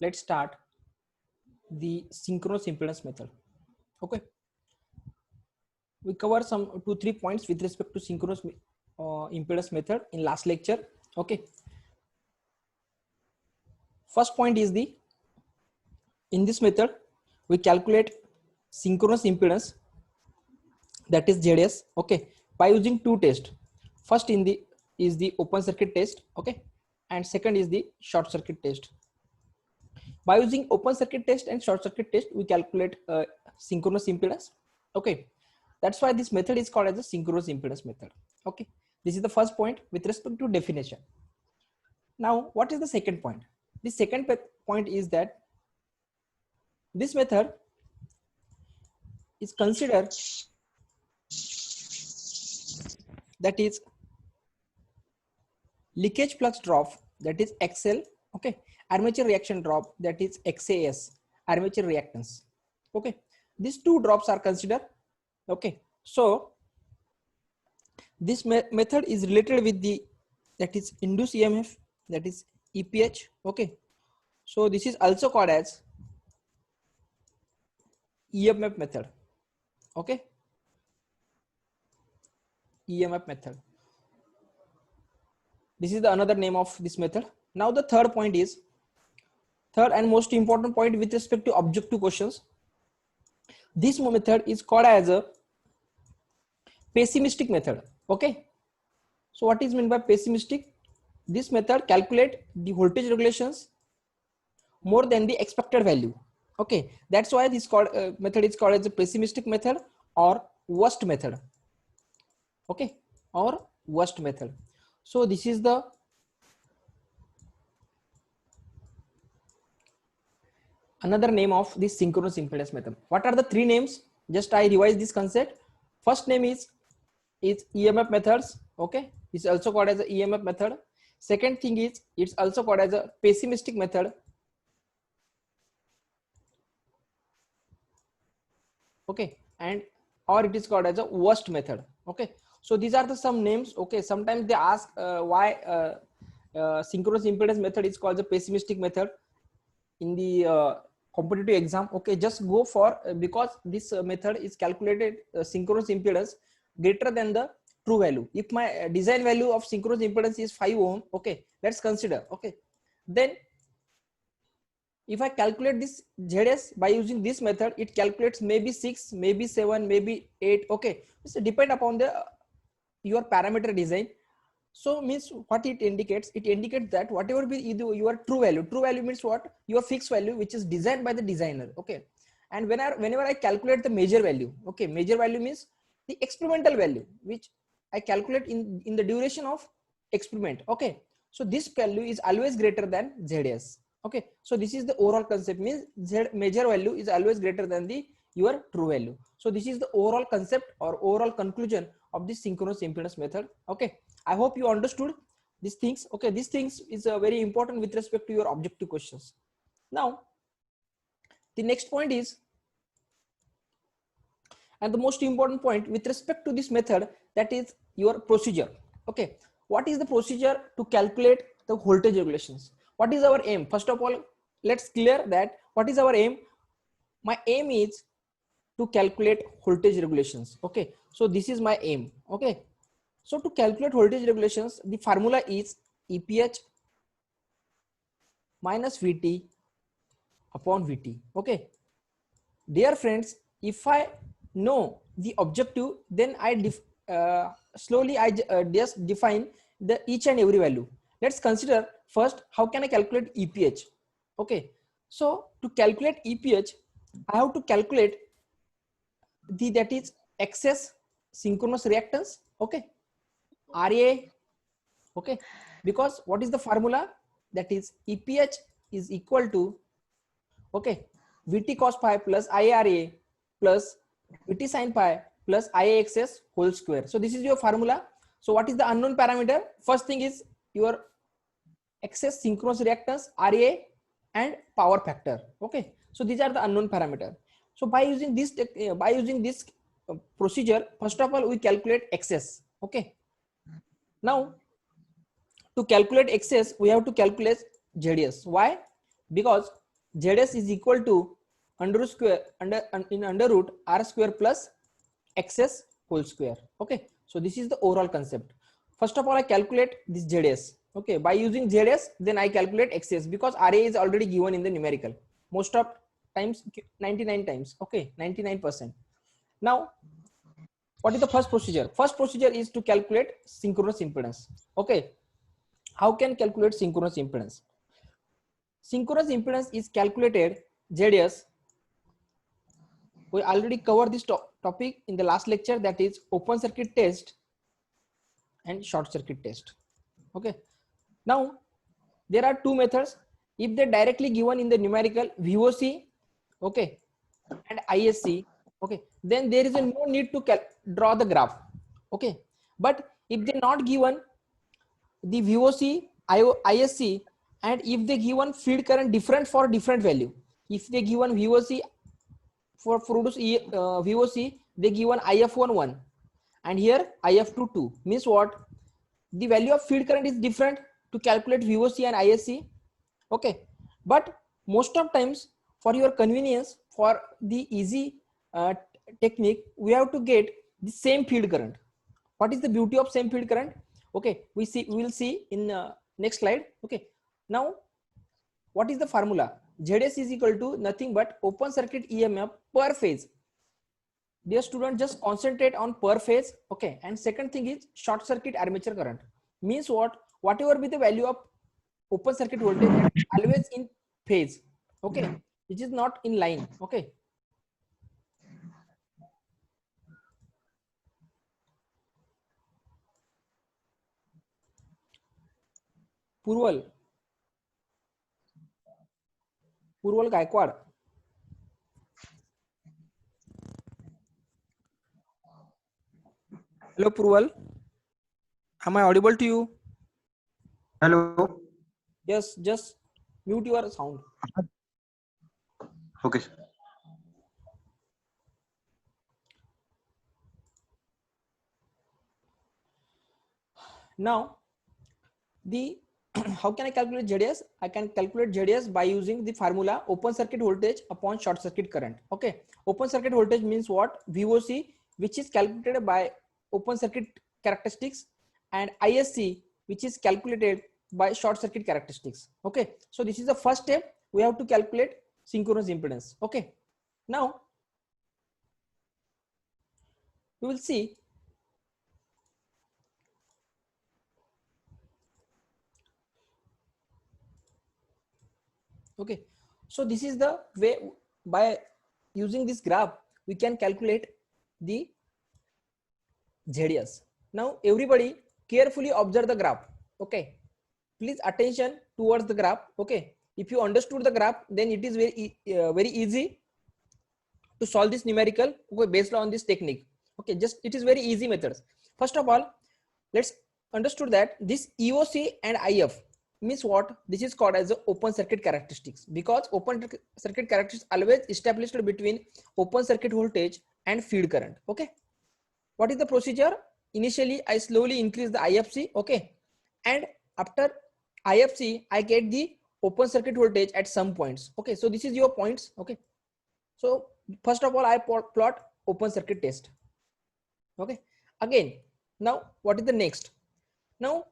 let's start the synchronous impedance method. Okay, we cover some 2-3 points with respect to synchronous impedance method in last lecture. Okay, first point is the in this method we calculate synchronous impedance, that is ZS, okay, by using two tests. First in the is the open circuit test, okay, and second is the short circuit test. By using open circuit test and short circuit test, we calculate synchronous impedance. Okay, that's why this method is called as the synchronous impedance method. Okay, this is the first point with respect to definition. Now, what is the second point? The second point is that this method is considered, that is leakage flux drop, that is XL, okay, armature reaction drop, that is XAS, armature reactance. Okay, these two drops are considered. Okay, so this method is related with the, that is induced EMF, that is EPH. Okay, so this is also called as EMF method. Okay, EMF method, this is the another name of this method. Now the third point is, third and most important point with respect to objective questions, this method is called as a pessimistic method. Okay, so what is meant by pessimistic? This method calculate the voltage regulations more than the expected value. Okay, that's why this called method is called as a pessimistic method or worst method. Okay, or worst method. So this is the another name of this synchronous impedance method. What are the three names? Just I revise this concept. First name is EMF methods. Okay, it's also called as a EMF method. Second thing is it's also called as a pessimistic method. Okay, and or it is called as a worst method. Okay, so these are the some names. Okay, sometimes they ask why synchronous impedance method is called the pessimistic method in the competitive exam. Okay, just go for because this method is calculated synchronous impedance greater than the true value. If my design value of synchronous impedance is 5 ohm, okay, let's consider. Okay, then if I calculate this ZS by using this method, it calculates maybe 6, maybe 7, maybe 8. Okay, so depend upon the your parameter design. So means what it indicates? It indicates that whatever be your true value. True value means what? Your fixed value, which is designed by the designer. Okay, and whenever I calculate the major value, okay, major value means the experimental value, which I calculate in the duration of experiment. Okay, so this value is always greater than ZS. Okay, so this is the overall concept, means Z major value is always greater than the your true value. So this is the overall concept or overall conclusion of this synchronous impedance method. Okay, I hope you understood these things. Okay, these things is very important with respect to your objective questions. Now the next point is, and the most important point with respect to this method, that is your procedure. Okay, what is the procedure to calculate the voltage regulations? What is our aim? First of all, let's clear that what is our aim. My aim is to calculate voltage regulations. Okay, so this is my aim. Okay, so to calculate voltage regulations, the formula is EPH minus VT upon VT. Okay, dear friends, if I know the objective, then I slowly I just define the each and every value. Let's consider first how can I calculate EPH. Okay, so to calculate EPH, I have to calculate the, that is excess synchronous reactance. Okay, RA. Okay, because what is the formula? That is EPH is equal to, okay, VT cos pi plus IRA plus VT sin pi plus IAXS whole square. So this is your formula. So what is the unknown parameter? First thing is your excess synchronous reactance, RA, and power factor. Okay, so these are the unknown parameter. So by using this procedure, first of all we calculate excess. Okay, now to calculate excess we have to calculate ZS. Why? Because ZS is equal to under square under root R square plus XS whole square. Okay, so this is the overall concept. First of all, I calculate this ZS. Okay, by using ZS, then I calculate XS because RA is already given in the numerical. Most of times, 99 times. Okay, 99%. Now, what is the first procedure? First procedure is to calculate synchronous impedance. Okay, how can calculate synchronous impedance? Synchronous impedance is calculated ZS. We already covered this topic in the last lecture, that is open circuit test and short circuit test. Okay, now there are two methods. If they directly given in the numerical VOC, okay, and ISC, okay, then there is a no need to draw the graph. Okay, but if they not given the VOC, ISC, and if they given field current different for different value, if they given VOC for produce VOC, they given IF11 and here IF22, means what? The value of field current is different to calculate VOC and ISC. Okay, but most of times for your convenience, for the easy technique, we have to get the same field current. What is the beauty of same field current? Okay, we will see in next slide. Okay, now what is the formula? ZS is equal to nothing but open circuit EMF per phase. Dear student, just concentrate on per phase. Okay, and second thing is short circuit armature current. Means what? Whatever be the value of open circuit voltage, always in phase. Okay, which is not in line. Okay, Purval Gaikwad. Hello Purval, am I audible to you? Hello. Yes, just mute your sound. Okay. Now, the how can I calculate ZS? I can calculate ZS by using the formula open circuit voltage upon short circuit current. Okay, open circuit voltage means what? VOC, which is calculated by open circuit characteristics, and ISC, which is calculated by short circuit characteristics. Okay, so this is the first step. We have to calculate synchronous impedance. Okay, now we will see okay, so this is the way. By using this graph we can calculate the ZS. Now everybody carefully observe the graph. Okay, please attention towards the graph. Okay, if you understood the graph, then it is very easy to solve this numerical, okay, based on this technique. Okay, just it is very easy methods. First of all, let's understood that this EOC and IF means what? This is called as the open circuit characteristics, because open circuit characteristics always established between open circuit voltage and field current. Okay, what is the procedure? Initially I slowly increase the IFC. Okay, and after IFC I get the open circuit voltage at some points. Okay, so this is your points. Okay, so first of all I plot open circuit test. Okay, again, now what is the next? Now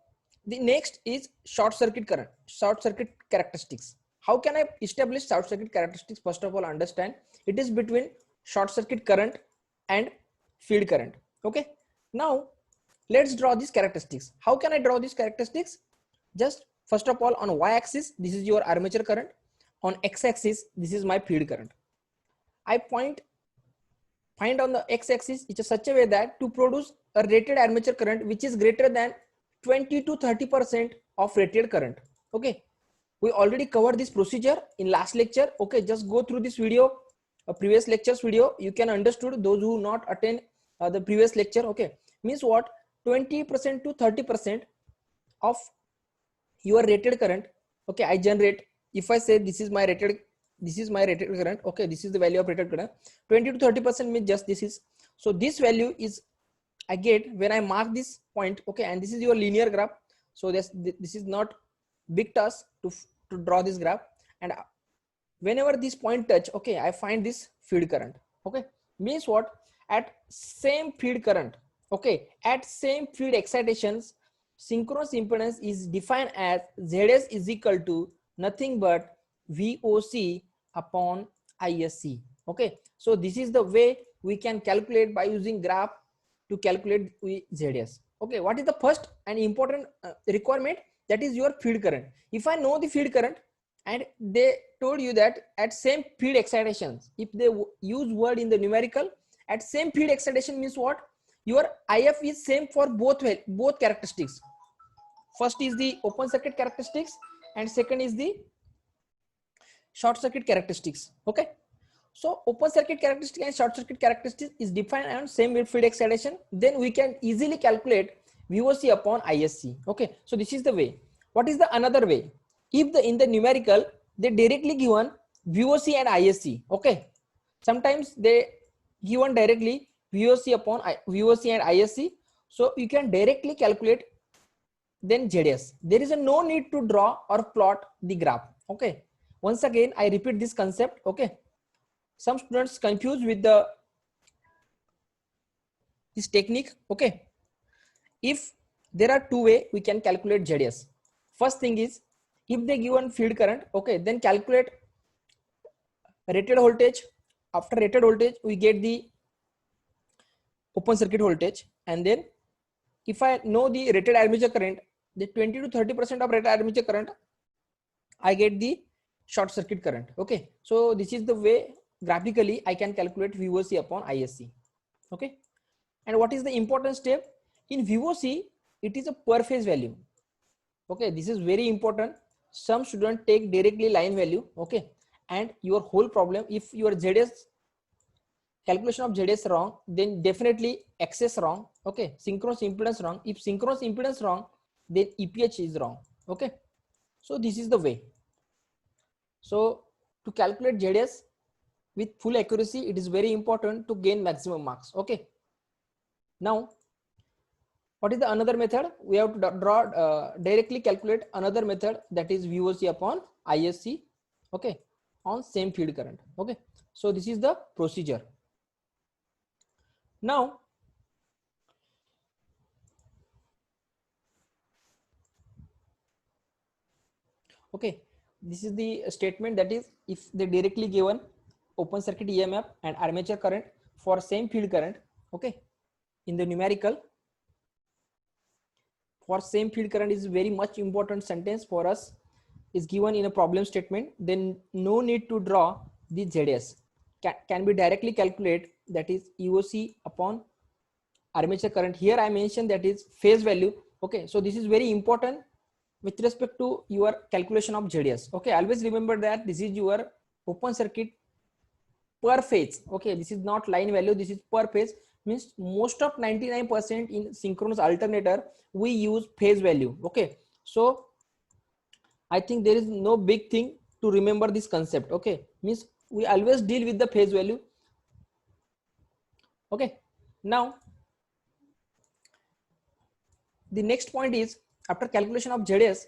the next is short circuit current, short circuit characteristics. How can I establish short circuit characteristics? First of all, understand it is between short circuit current and field current. Okay, now let's draw these characteristics. How can I draw these characteristics? Just first of all, on y-axis this is your armature current, on x-axis this is my field current. I find on the x-axis it is such a way that to produce a rated armature current which is greater than 20 to 30% of rated current. Okay, we already covered this procedure in last lecture. Okay, just go through this video, a previous lectures video, you can understood. Those who not attend the previous lecture, okay, means what? 20% to 30% of your rated current. Okay, I generate, if I say this is my rated current. Okay, this is the value of rated current. 20 to 30% means just this is, so this value is I get when I mark this point. Okay, and this is your linear graph, so this is not big task to draw this graph. And whenever this point touch, okay, I find this field current. Okay, means what? At same field current, okay, at same field excitations, synchronous impedance is defined as ZS is equal to nothing but VOC upon ISC. Okay, so this is the way we can calculate by using graph to calculate ZS. Okay, what is the first and important requirement? That is your field current. If I know the field current and they told you that at same field excitations, if they use word in the numerical, at same field excitation means what? Your IF is same for both characteristics. First is the open circuit characteristics and second is the short circuit characteristics. Okay, so open circuit characteristic and short circuit characteristic is defined on same field excitation. Then we can easily calculate VOC upon ISC. Okay, so this is the way. What is the another way? If in the numerical they directly given VOC and ISC. Okay, sometimes they given directly VOC upon VOC and ISC. So you can directly calculate then ZS. There is no need to draw or plot the graph. Okay, once again I repeat this concept. Okay, some students confused with this technique. Okay, if there are two ways we can calculate ZS. First thing is, if they given field current, okay, then calculate rated voltage. After rated voltage we get the open circuit voltage, and then if I know the rated armature current, the 20 to 30% of rated armature current, I get the short circuit current. Okay, so this is the way graphically I can calculate VOC upon ISC. Okay, and what is the important step in VOC? It is a per phase value. Okay, this is very important. Some students take directly line value. Okay, and your whole problem, if your ZS calculation of ZS wrong, then definitely XS wrong. Okay, synchronous impedance wrong. If synchronous impedance wrong, then EPH is wrong. Okay, so this is the way. So to calculate ZS with full accuracy, it is very important to gain maximum marks. Okay, now what is the another method? We have to draw directly calculate another method, that is VOC upon ISC. Okay, on same field current. Okay, so this is the procedure. Now okay, this is the statement, that is if they directly given open circuit EMF and armature current for same field current. Okay, in the numerical for same field current is very much important sentence for us, is given in a problem statement, then no need to draw the ZS, can be directly calculate, that is EOC upon armature current. Here I mentioned that is phase value. Okay, so this is very important with respect to your calculation of ZS. Okay, always remember that this is your open circuit per phase. Okay, this is not line value, this is per phase, means most of 99% in synchronous alternator we use phase value. Okay, so I think there is no big thing to remember this concept. Okay, means we always deal with the phase value. Okay, now the next point is, after calculation of ZS,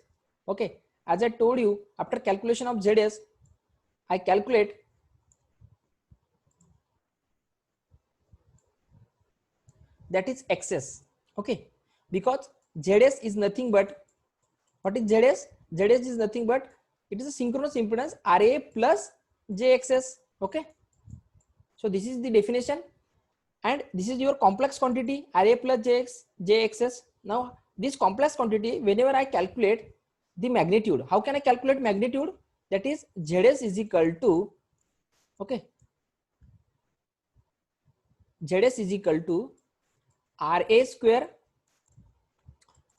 okay, as I told you, after calculation of ZS, I calculate that is XS. Okay, because ZS is nothing but, what is ZS? ZS is nothing but, it is a synchronous impedance RA plus JXS. Okay, so this is the definition, and this is your complex quantity RA plus JXS. Now this complex quantity, whenever I calculate the magnitude, how can I calculate magnitude? That is ZS is equal to, okay, ZS is equal to RA square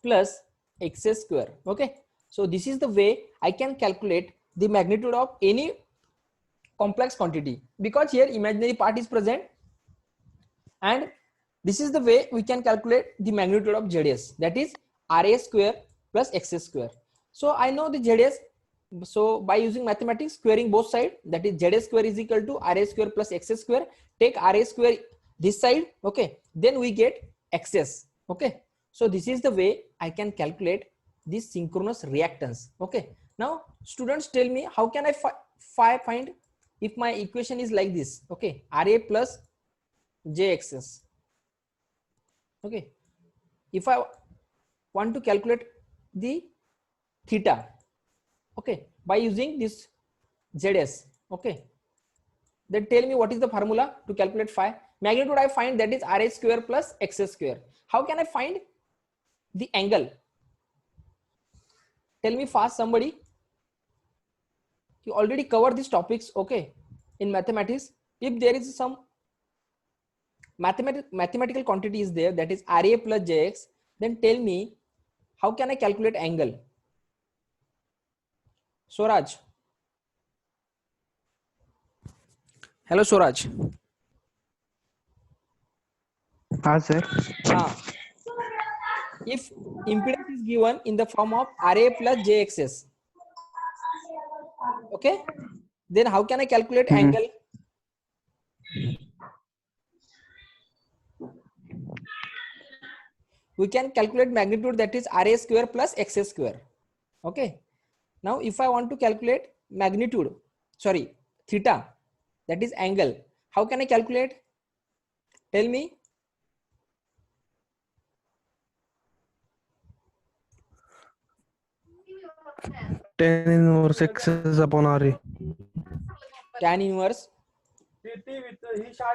plus XS square. Okay, so this is the way I can calculate the magnitude of any complex quantity, because here imaginary part is present, and this is the way we can calculate the magnitude of ZS, that is RA square plus XS square. So I know the ZS, so by using mathematics, squaring both sides, that is ZS square is equal to RA square plus XS square. Take RA square this side. Okay, then we get XS. Okay, so this is the way I can calculate this synchronous reactance. Okay, Now students tell me, how can I find if my equation is like this? Okay, RA plus JXS. Okay, if I want to calculate the theta, okay, by using this ZS, okay, then tell me what is the formula to calculate phi. Magnitude I find, that is RA square plus XS square. How can I find the angle? Tell me fast, somebody. You already covered these topics, okay, in mathematics. If there is some mathematical quantity is there, that is RA plus JX, then tell me how can I calculate angle? Swaraj. Hello Swaraj. Sir. If impedance is given in the form of RA plus JXS, okay, then how can I calculate angle? We can calculate magnitude, that is RA square plus XS square. Okay. Now if I want to calculate magnitude, sorry, theta, that is angle, how can I calculate? Tell me. Tan inverse XS upon RA. Tan inverse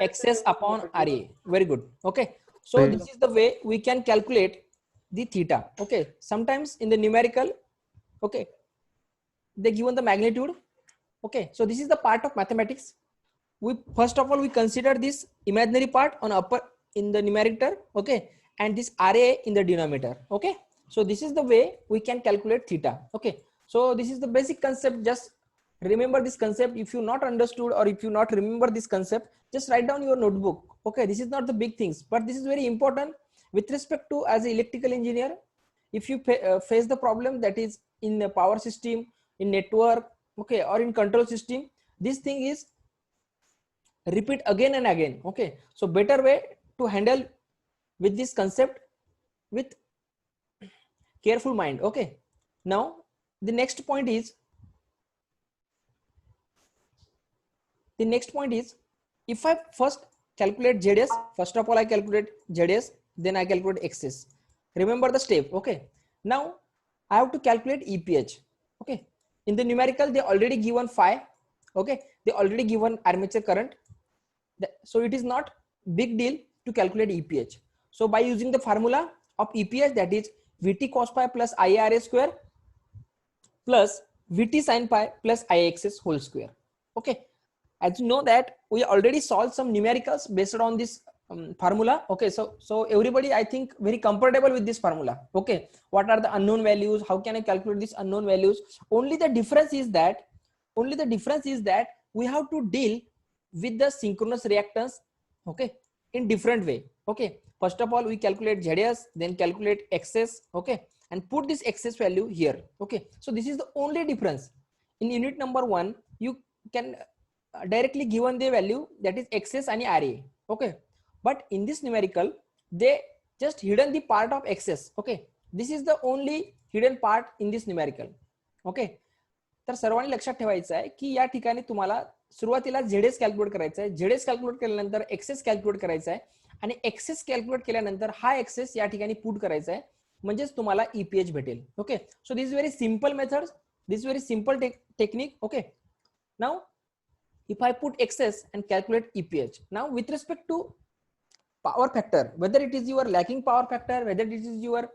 XS upon RA. Very good. Okay. So this is the way we can calculate the theta. Okay. Sometimes in the numerical, okay, they given the magnitude. Okay. So this is the part of mathematics. We first of all, we consider this imaginary part on upper in the numerator. Okay. And this RA in the denominator. Okay. So this is the way we can calculate theta. Okay. So this is the basic concept. Just remember this concept. If you not understood or if you not remember this concept, just write down your notebook. Okay. This is not the big things, but this is very important with respect to as an electrical engineer. If you face the problem that is in a power system, in network, okay, or in control system, this thing is repeat again and again. Okay. So better way to handle with this concept with careful mind. Okay. Now the next point is, if I first calculate ZS, first of all I calculate ZS, then I calculate XS. Remember the step. Okay. Now I have to calculate EPH. Okay. In the numerical, they already given phi. Okay. They already given armature current. So it is not big deal to calculate EPH. So by using the formula of EPH, that is Vt cos pi plus IRA square plus Vt sin pi plus IXS whole square. Okay. As you know that we already solved some numericals based on this formula. Okay. So everybody, I think, very comfortable with this formula. Okay. What are the unknown values? How can I calculate these unknown values? Only the difference is that we have to deal with the synchronous reactance, okay, in different way. Okay. First of all, we calculate ZS, then calculate XS, okay, and put this XS value here. Okay. So this is the only difference. In unit number 1, you can directly given the value, that is XS and RA. Okay. But in this numerical, they just hidden the part of XS. Okay. This is the only hidden part in this numerical. Okay. तर सर्वांनी लक्षात ठेवायचं आहे की या ठिकाणी तुम्हाला सुरुवातीला ZS कॅल्क्युलेट करायचा आहे. ZS कॅल्क्युलेट केल्यानंतर XS कॅल्क्युलेट करायचा आहे आणि XS कॅल्क्युलेट केल्यानंतर हा XS या ठिकाणी पुट करायचा आहे, म्हणजेच तुम्हाला EPH भेटेल. Okay. So this is very simple method, this very simple technique. Okay. Now if I put XS and calculate EPH, now with respect to power factor, whether it is your lagging power factor, whether it is your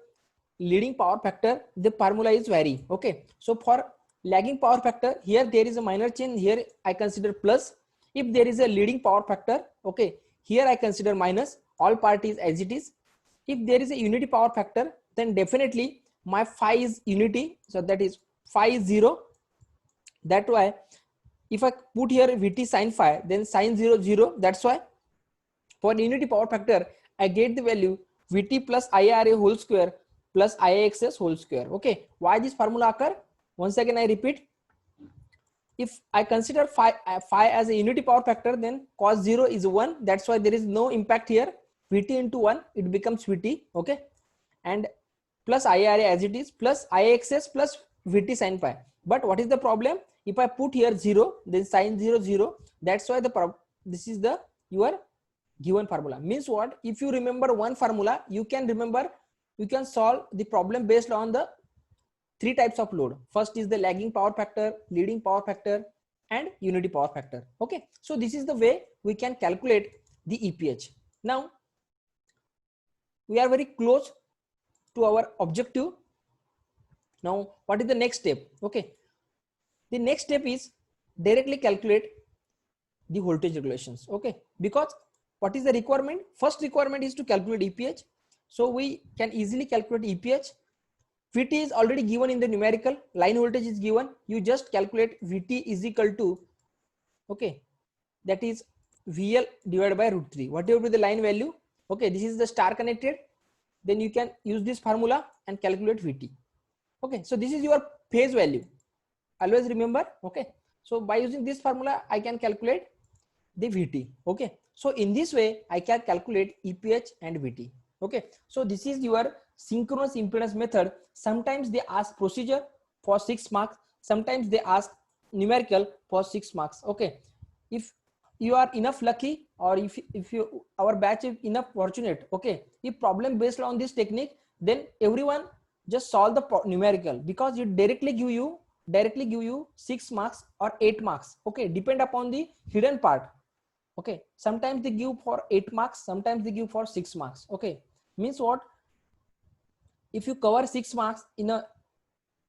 leading power factor, the formula is vary. Okay. So for lagging power factor, here there is a minor change, here I consider plus. If there is a leading power factor, okay, here I consider minus. All part is as it is. If there is a unity power factor, then definitely my phi is unity, so that is phi is 0. That why if I put here Vt sin phi, then sin 0 0. That's why for unity power factor I get the value Vt plus IRA whole square plus IXS whole square. Okay. Why this formula occur? Once again I repeat, if I consider phi as a unity power factor, then cos 0 is 1. That's why there is no impact here. Vt into 1, it becomes Vt. Okay. And plus IRA as it is, plus IXS plus Vt sin pi. But what is the problem? If I put here 0, then sin 0 0, that's why this is the your given formula. Means what? If you remember one formula, you can solve the problem based on the 3 types of load. First is the lagging power factor, leading power factor, and unity power factor. Okay, so this is the way we can calculate the EPH. Now we are very close to our objective. Now what is the next step? Okay, the next step is directly calculate the voltage regulations. Okay, because what is the requirement? First requirement is to calculate EPH. So we can easily calculate EPH. VT is already given in the numerical, line voltage is given. You just calculate VT is equal to, okay, that is VL divided by √3, whatever be the line value. Okay, this is the star connected. Then you can use this formula and calculate VT. Okay, so this is your phase value. Always remember. Okay, so by using this formula, I can calculate the VT. Okay, so in this way, I can calculate EPH and VT. Okay, so this is your synchronous impedance method. Sometimes they ask procedure for 6 marks, sometimes they ask numerical for 6 marks. Okay, if you are enough lucky, or if our batch is enough fortunate, okay, if problem based on this technique, then everyone just solve the numerical, because it directly give you 6 marks or 8 marks. Okay, depend upon the hidden part. Okay, sometimes they give for 8 marks, sometimes they give for 6 marks. Okay, means what? If you cover 6 marks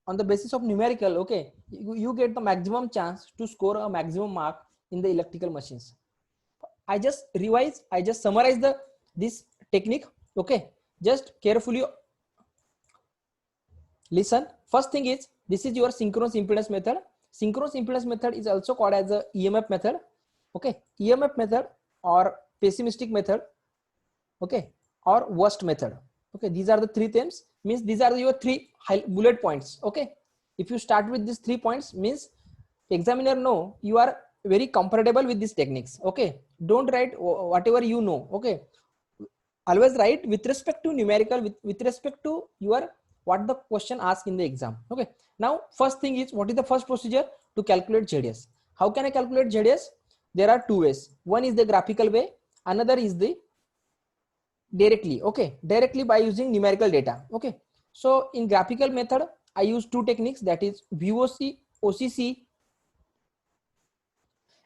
on the basis of numerical, okay, you get the maximum chance to score a maximum mark in the electrical machines. I just summarize this technique. Okay, just carefully listen. First thing is, this is your synchronous impedance method. Synchronous impedance method is also called as a EMF method. Okay, EMF method or pessimistic method, okay, or worst method. Okay, these are the 3 themes. Means these are your 3 bullet points. Okay, if you start with these 3 points, means examiner know you are very comfortable with these techniques. Okay, don't write whatever you know. Okay, always write with respect to numerical, with respect to your what the question asked in the exam. Okay, now first thing is, what is the first procedure to calculate ZS? How can I calculate ZS? There are 2 ways. One is the graphical way, another is the directly. Okay, directly by using numerical data. Okay, so in graphical method, I use 2 techniques, that is VOC, OCC,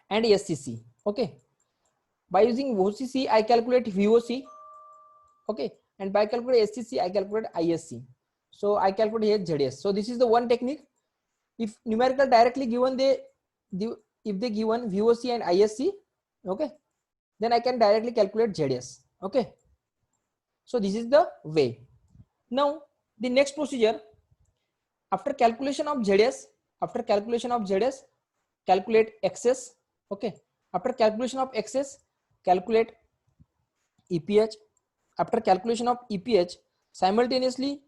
and SCC. Okay, by using OCC, I calculate VOC. Okay, and by calculate SCC, I calculate ISC. So I calculate here ZS. So this is the one technique. If numerical directly given, if they given VOC and ISC, okay, then I can directly calculate ZS. Okay, so this is the way. Now the next procedure, after calculation of ZS, calculate XS. Okay, after calculation of XS, calculate EPH. After calculation of EPH, simultaneously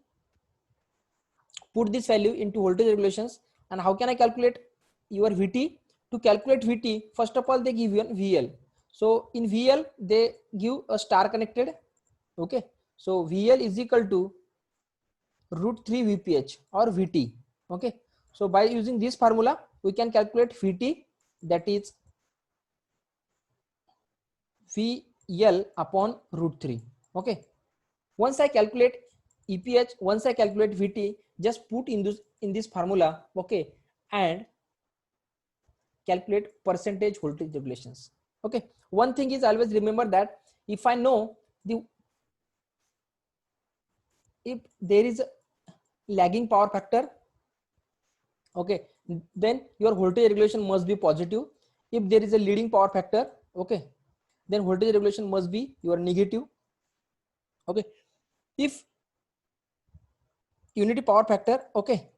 put this value into voltage regulations. And how can I calculate your VT? To calculate VT, first of all, they give you an VL. So in VL, they give a star connected. Okay, so VL is equal to √3 VPH or VT. Okay, so by using this formula, we can calculate VT, that is VL upon √3. Okay, once I calculate EPH, once I calculate VT, just put in this formula. Okay, and calculate percentage voltage regulations. Okay, one thing is, always remember that if I know if there is a lagging power factor, okay, then your voltage regulation must be positive. If there is a leading power factor, okay, then voltage regulation must be your negative. Okay, if unity power factor, okay,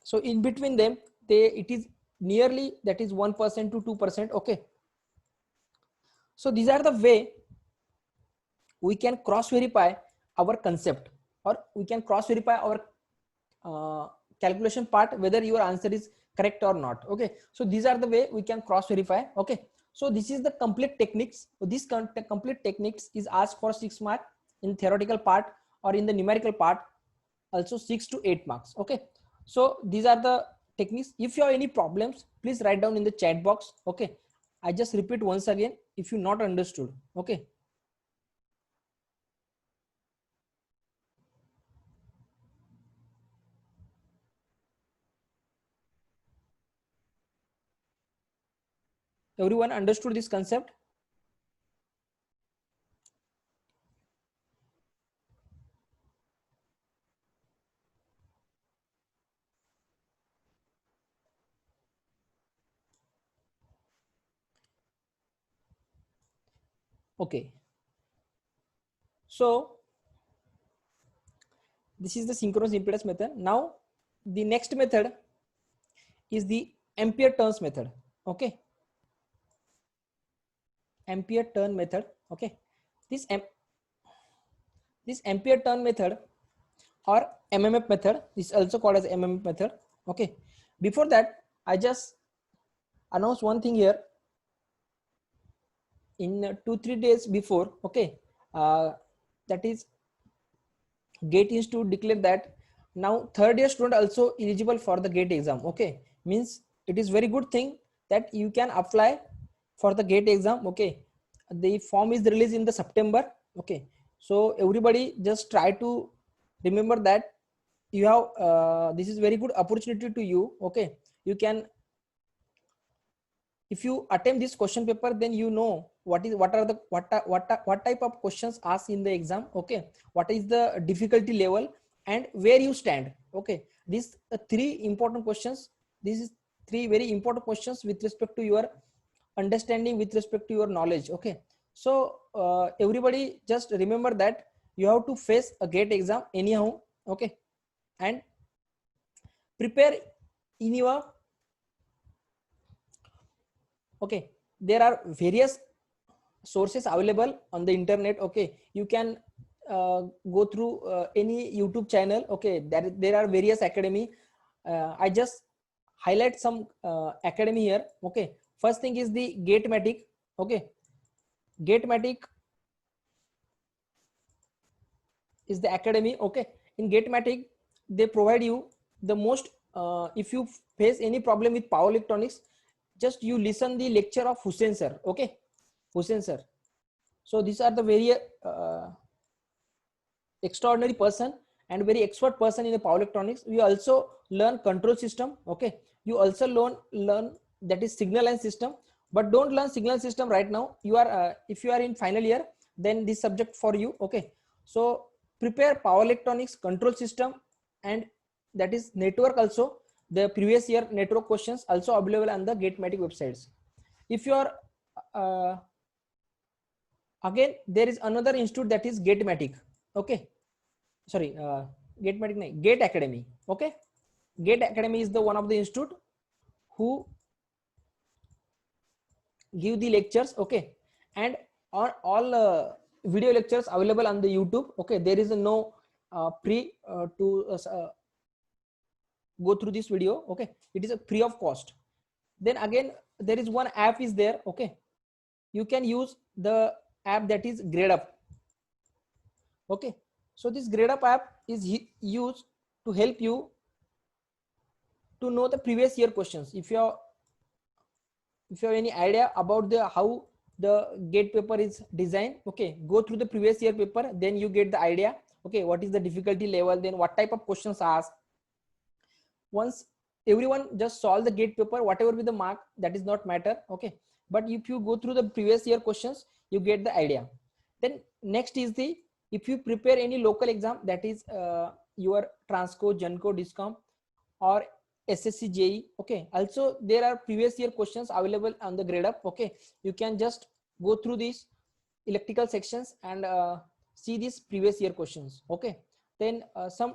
so in between them, it is nearly, that is 1% to 2%. Okay, so these are the way we can cross verify our concept, or we can cross verify our calculation part, whether your answer is correct or not. Okay, so these are the way we can cross verify. Okay, so this is the complete techniques. This complete techniques is asked for 6 marks in theoretical part, or in the numerical part also 6 to 8 marks. Okay, so these are the techniques. If you have any problems, please write down in the chat box. Okay, I just repeat once again if you not understood. Okay. Everyone understood this concept? Okay. So this is the synchronous impedance method. Now the next method is the Ampere turns method. Okay. Ampere turn method. Okay. This Ampere turn method or MMF method is also called as MMF method. Okay. Before that, I just announce one thing here. In 2-3 days before, okay, that is GATE Institute declared that now third year student also eligible for the GATE exam. Okay, means it is very good thing that you can apply for the GATE exam. Okay, the form is released in the September. Okay, so everybody just try to remember that you have this is very good opportunity to you. Okay, you can, if you attempt this question paper, then you know what type of questions asked in the exam. Okay, what is the difficulty level and where you stand. Okay, these three important questions. This is three very important questions with respect to your understanding, with respect to your knowledge. Okay, so everybody just remember that you have to face a GATE exam anyhow. Okay, and prepare in your, okay, there are various sources available on the internet. Okay, you can go through any YouTube channel. Okay, there are various academy. I just highlight some academy here. Okay, first thing is the GateMatic. Okay, GateMatic is the academy. Okay, in GateMatic they provide you the most if you face any problem with power electronics, just you listen the lecture of Hussein sir. Okay, Hussein sir. So these are the very extraordinary person and very expert person in the power electronics. We also learn control system. Okay, you also learn that is signal and system, but don't learn signal system right now. You are if you are in final year, then this subject for you. Okay, so prepare power electronics, control system, and that is network also. The previous year network questions also available on the GateMatic websites. If you are again, there is another institute, that is GateMatic. Okay, sorry, GateMatic nahi, Gate Academy. Okay, Gate Academy is the one of the institute who give the lectures. Okay, and on all video lectures available on the YouTube. Okay, there is no pre to go through this video. Okay, it is a free of cost. Then again, there is one app is there. Okay, you can use the app, that is GradeUp. Okay, so this GradeUp app is used to help you to know the previous year questions. If you have any idea about the how the GATE paper is designed, okay, go through the previous year paper, then you get the idea. Okay, what is the difficulty level, then what type of questions asked. Once everyone just solve the GATE paper, whatever be the mark, that is not matter. Okay, but if you go through the previous year questions, you get the idea. Then next is the, if you prepare any local exam, that is your Transco, Genco, Discom, or SSC JE. Okay, also there are previous year questions available on the GradeUp. Okay, you can just go through these electrical sections and see these previous year questions. Okay, then some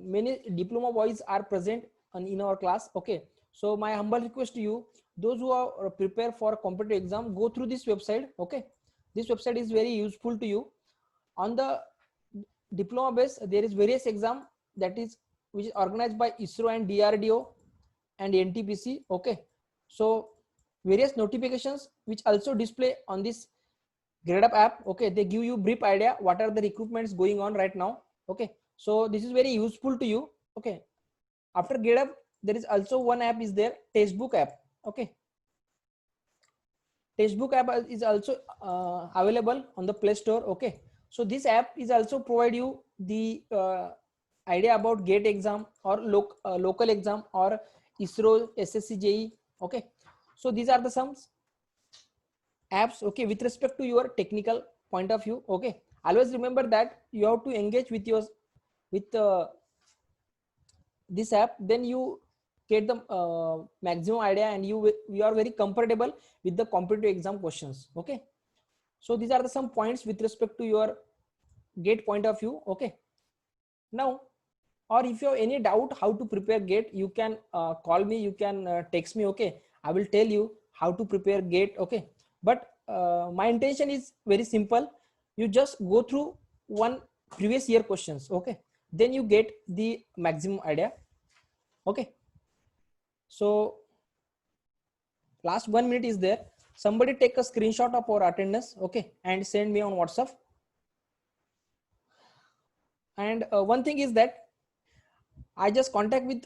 many diploma boys are present in our class. Okay, so my humble request to you, those who are prepared for competitive exam, go through this website. Okay, this website is very useful to you. On the diploma base, there is various exam that is which is organized by ISRO and DRDO and NTPC. Okay, so various notifications which also display on this GradeUp app. Okay, they give you brief idea what are the recruitments going on right now. Okay, so this is very useful to you. Okay, after GradeUp there is also one app is there, Textbook app. Okay, Textbook app is also available on the Play Store. Okay, so this app is also provide you the idea about GATE exam or local exam or ISRO, SSC, JEE. Okay, so these are the some apps, okay, with respect to your technical point of view. Okay, always remember that you have to engage with your this app, then you get the maximum idea, and you are very comfortable with the competitive exam questions. Okay, so these are the some points with respect to your GATE point of view. Okay, now, or if you have any doubt how to prepare GATE, you can call me, you can text me. Okay, I will tell you how to prepare GATE. Okay, but my intention is very simple. You just go through one previous year questions. Okay, then you get the maximum idea. Okay, so last 1 minute is there. Somebody take a screenshot of our attendance, okay, and send me on WhatsApp. And one thing is that I just contact with